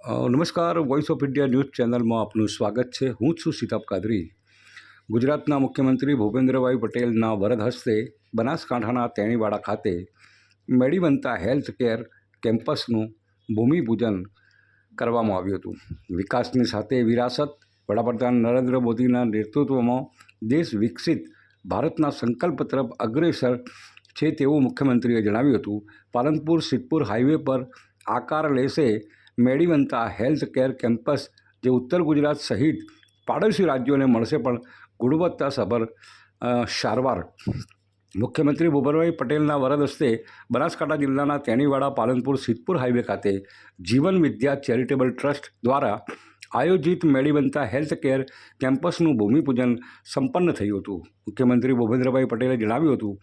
નમસ્કાર, voice of India news ચેનલમાં આપનું સ્વાગત છે. હું છું સીતાબ કાદરી. ગુજરાતના મુખ્યમંત્રી ભૂપેન્દ્રભાઈ પટેલના વરદ હસ્તે બનાસકાંઠાના તેણીવાડા ખાતે મેડીવંતા હેલ્થ કેર કેમ્પસનું ભૂમિપૂજન કરવામાં આવ્યું હતું. વિકાસની સાથે વિરાસત. વડાપ્રધાન નરેન્દ્ર મોદીના નેતૃત્વમાં દેશ વિકસિત ભારતના સંકલ્પ તરફ અગ્રેસર છે તેવું મુખ્યમંત્રીએ જણાવ્યું હતું. પાલનપુર સિદ્ધપુર હાઈવે પર આકાર લેશે મેડીવંતા હેલ્થ કેર કેમ્પસ, જે ઉત્તર ગુજરાત સહિત પાડોશી રાજ્યોને મળશે પણ ગુણવત્તાસભર સારવાર. મુખ્યમંત્રી ભૂપેન્દ્રભાઈ પટેલના વરદ હસ્તે બનાસકાંઠા જિલ્લાના તેણીવાડા પાલનપુર સિદ્ધપુર હાઈવે ખાતે જીવન વિદ્યા ચેરિટેબલ ટ્રસ્ટ દ્વારા આયોજિત મેડીવંતા હેલ્થ કેર કેમ્પસનું ભૂમિપૂજન સંપન્ન થયું હતું. મુખ્યમંત્રી ભૂપેન્દ્રભાઈ પટેલે જણાવ્યું હતું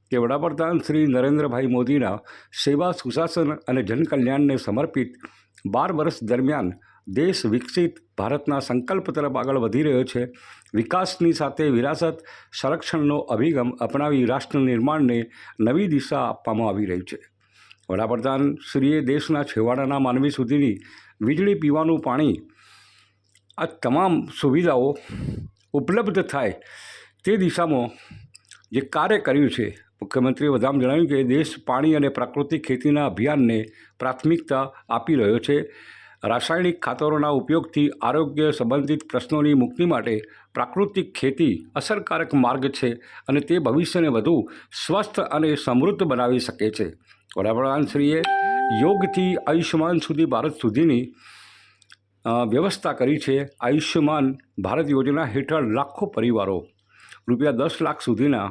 કે વડાપ્રધાન શ્રી નરેન્દ્રભાઈ મોદીના સેવા, સુશાસન અને જનકલ્યાણને સમર્પિત 12 વર્ષ દરમિયાન દેશ વિકસિત ભારતના સંકલ્પ તરફ આગળ વધી રહ્યો છે. વિકાસની સાથે વિરાસત સંરક્ષણનો અભિગમ અપનાવી રાષ્ટ્ર નિર્માણને નવી દિશા આપવામાં આવી રહી છે. વડાપ્રધાન શ્રીએ દેશના છેવાડાના માનવી સુધીની વીજળી, પીવાનું પાણી, આ તમામ સુવિધાઓ ઉપલબ્ધ થાય તે દિશામાં જે કાર્ય કર્યું છે. મુખ્યમંત્રીએ વધારામાં જણાવ્યું કે દેશ પાણી અને પ્રાકૃતિક ખેતીના અભિયાનને પ્રાથમિકતા આપી રહ્યો છે. રાસાયણિક ખાતરોના ઉપયોગથી આરોગ્ય સંબંધિત પ્રશ્નોની મુક્તિ માટે પ્રાકૃતિક ખેતી અસરકારક માર્ગ છે અને તે ભવિષ્યને વધુ સ્વસ્થ અને સમૃદ્ધ બનાવી શકે છે. વડાપ્રધાનશ્રીએ યોગથી આયુષ્યમાન સુધી ભારત સુધીની વ્યવસ્થા કરી છે. આયુષ્યમાન ભારત યોજના હેઠળ લાખો પરિવારો રૂપિયા 10 લાખ સુધીના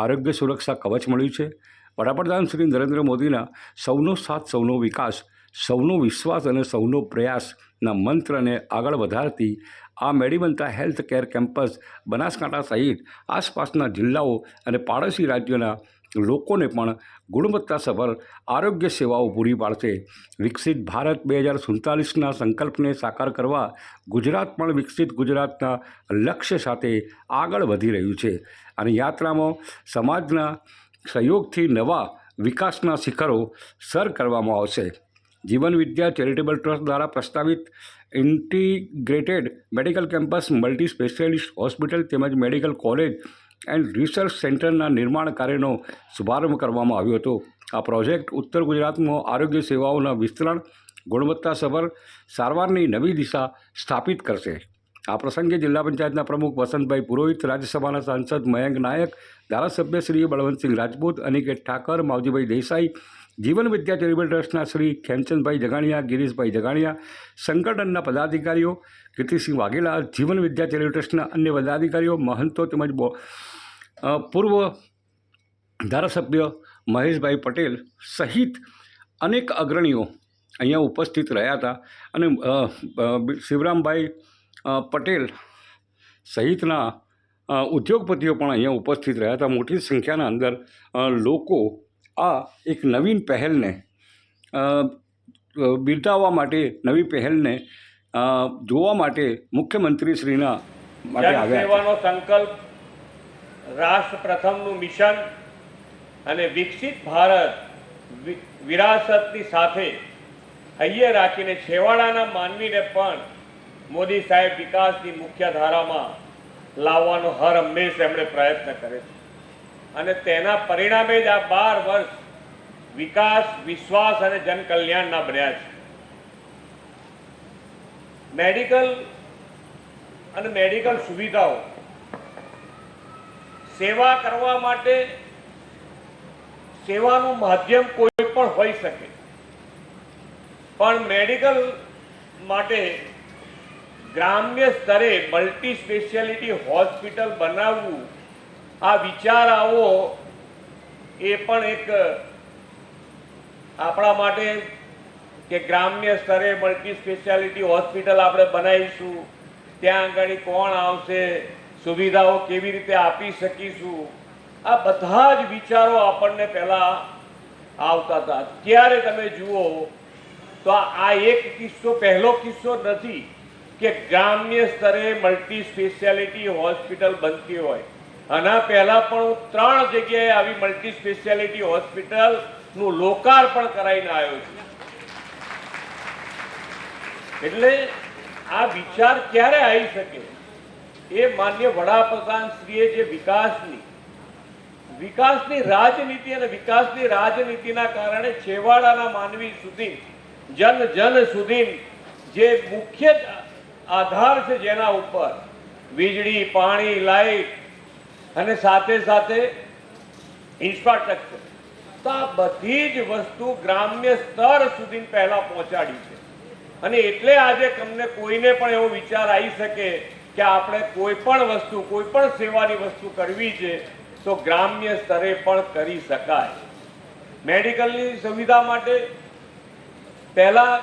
આરોગ્ય સુરક્ષા કવચ મળ્યું છે. વડાપ્રધાન શ્રી નરેન્દ્ર મોદીના સૌનો સાથ, સૌનો વિકાસ, સૌનો વિશ્વાસ અને સૌનો પ્રયાસના મંત્રને આગળ વધારતી આ મેડીવંતા હેલ્થ કેર કેમ્પસ બનાસકાંઠા સહિત આસપાસના જિલ્લાઓ અને પાડોશી રાજ્યોના લોકોને પણ ગુણવત્તાસભર આરોગ્ય સેવાઓ પૂરી પાડશે. વિકસિત ભારત 2047ના સંકલ્પને સાકાર કરવા ગુજરાત પણ વિકસિત ગુજરાતના લક્ષ્ય સાથે આગળ વધી રહ્યું છે. અને યાત્રામાં સમાજના સહયોગથી નવા વિકાસના શિખરો સર કરવામાં આવશે. જીવન વિદ્યા ચેરિટેબલ ટ્રસ્ટ દ્વારા પ્રસ્તાવિત integrated medical campus, multi specialist hospital તેમજ મેડિકલ કોલેજ એન્ડ રિસર્ચ સેન્ટરના નિર્માણ કાર્યનો શુભારંભ કરવામાં આવ્યો હતો. આ પ્રોજેક્ટ ઉત્તર ગુજરાતમાં આરોગ્ય સેવાઓના વિસ્તરણ, ગુણવત્તાસભર સારવારની નવી દિશા સ્થાપિત કરશે. આ પ્રસંગે જિલ્લા પંચાયતના પ્રમુખ વસંતભાઈ પુરોહિત, રાજ્યસભાના સાંસદ મયંક નાયક, ધારાસભ્ય શ્રી બળવંતસિંહ રાજપૂત, અનિકેત ઠાકર, માવજીભાઈ દેસાઈ, જીવન વિદ્યા ચેરિટેબલ ટ્રસ્ટના શ્રી ખેમચંદભાઈ જગાણીયા, ગિરીશભાઈ જગાણીયા, સંગઠનના પદાધિકારીઓ, કીર્તિસિંહ વાઘેલા, જીવન વિદ્યા ચેરિટેબલ ટ્રસ્ટના અન્ય પદાધિકારીઓ, મહંતો તેમજ પૂર્વ ધારાસભ્ય મહેશભાઈ પટેલ સહિત અનેક અગ્રણીઓ અહીંયા ઉપસ્થિત રહ્યા હતા. અને શિવરામભાઈ પટેલ સહિતના ઉદ્યોગપતિઓ પણ અહીંયા ઉપસ્થિત રહ્યા હતા. મોટી સંખ્યાના અંદર લોકો આ એક નવીન પહેલને બિરદાવવા માટે, નવી પહેલને જોવા માટે મુખ્યમંત્રીશ્રીના માટે આવ્યા. સેવાનો સંકલ્પ, રાષ્ટ્ર પ્રથમનું મિશન અને વિકસિત ભારત વિરાસતની સાથે હૈયે રાખીને છેવાડાના માનવીને પણ મોદી સાહેબ વિકાસની મુખ્ય ધારામાં લાવવાનો હર હંમેશ એમણે પ્રયત્ન કરે છે. અને તેના પરિણામે જ આ 12 વર્ષ વિકાસ, વિશ્વાસ અને જનકલ્યાણના બન્યા છે. મેડિકલ અને મેડિકલ સુવિધાઓ સેવા કરવા માટે સેવાનું માધ્યમ કોઈ પણ હોઈ શકે, પણ મેડિકલ માટે ગ્રામ્ય સ્તરે મલ્ટી સ્પેશિયાલિટી હોસ્પિટલ બનાવવું, આ વિચાર આવો એ પણ એક આપણા માટે કે ગ્રામ્ય સ્તરે મલ્ટી સ્પેશિયાલિટી હોસ્પિટલ આપણે બનાવીશું, ત્યાં આગળ કોણ આવશે, સુવિધાઓ કેવી રીતે આપી શકીશું, આ બધા જ વિચારો આપણને પહેલાં આવતા હતા. અત્યારે તમે જુઓ તો આ એક કિસ્સો, પહેલો કિસ્સો નથી કે ગ્રામ્ય સ્તરે મલ્ટી સ્પેશિયાલિટી હોસ્પિટલ બનતી હોય. આના પહેલાં પણ હું 3 જગ્યાએ આવી મલ્ટી સ્પેશિયાલિટી હોસ્પિટલનું લોકાર્પણ કરાવીને આવ્યો છું. એટલે આ વિચાર ક્યારે આવી શકે? એ માન્ય વડાપ્રધાનશ્રીએ જે વિકાસની રાજનીતિ અને વિકાસની રાજનીતિના કારણે છેવાડાના માનવી સુધી, જન સુધી જે મુખ્ય આધાર છે, જેના ઉપર વીજળી, પાણી, લાઇટ અને સાથે સાથે ઇન્ફ્રાસ્ટ્રક્ચર, તો આ બધી જ વસ્તુ ગ્રામ્ય સ્તર સુધી પહેલા પહોંચાડી છે. અને એટલે આજે તમને કોઈને પણ એવો વિચાર આવી શકે કે આપણે કોઈ પણ વસ્તુ, કોઈ પણ સેવાની વસ્તુ કરવી છે તો ગ્રામ્ય સ્તરે પણ કરી શકાય. મેડિકલની સુવિધા માટે પહેલા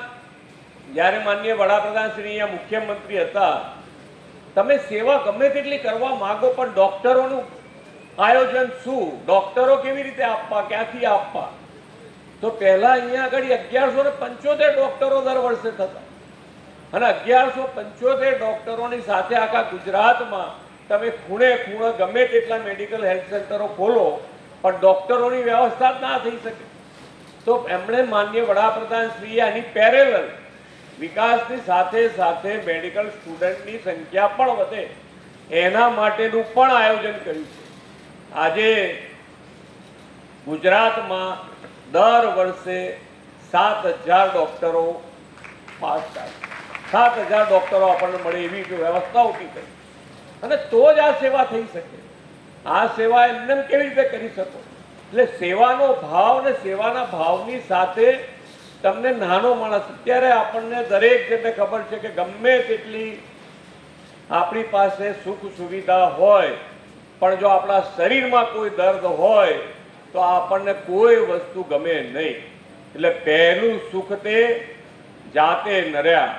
જ્યારે માનનીય વડાપ્રધાન શ્રી અહીંયા મુખ્યમંત્રી હતા, તમે સેવા ગમે તેટલી કરવા માંગો, પણ ડોક્ટરોનું આયોજન શું, ડોક્ટરો કેવી રીતે આપવા, ક્યાંથી આપવા? તો પહેલા અહીંયા આગળ 1175 ડોક્ટરો દર વર્ષે થતા, અને 1175 ડોક્ટરોની સાથે આખા ગુજરાતમાં તમે ખૂણે ખૂણે ગમે તેટલા મેડિકલ હેલ્થ સેન્ટરો ખોલો, પણ ડોક્ટરોની વ્યવસ્થા જ ના થઈ શકે. તો એમણે માનનીય વડાપ્રધાન શ્રીએ આની પેરેલલ વિકાસની સાથે સાથે મેડિકલ સ્ટુડન્ટની સંખ્યા પણ વધે એના માટેનું પણ આયોજન કર્યું છે. આજે ગુજરાતમાં દર વર્ષે 7000 ડોક્ટરો પાસ થાય, 7000 ડોક્ટરો આપણને મળે એવી વ્યવસ્થા ઊભી કરી, અને તો જ આ સેવા થઈ શકે. આ સેવા એમને કેવી રીતે કરી શકો? એટલે સેવાનો ભાવ અને સેવાના ભાવની સાથે તમને નાનો માણસ, અત્યારે આપણને દરેક જણને ખબર છે કે ગમે તેટલી આપણી પાસે સુખ સુવિધા હોય, પણ જો આપણા શરીરમાં કોઈ દર્દ હોય તો આપણને કોઈ વસ્તુ ગમે નહીં. એટલે પહેલું સુખ તે જાતે નર્યા.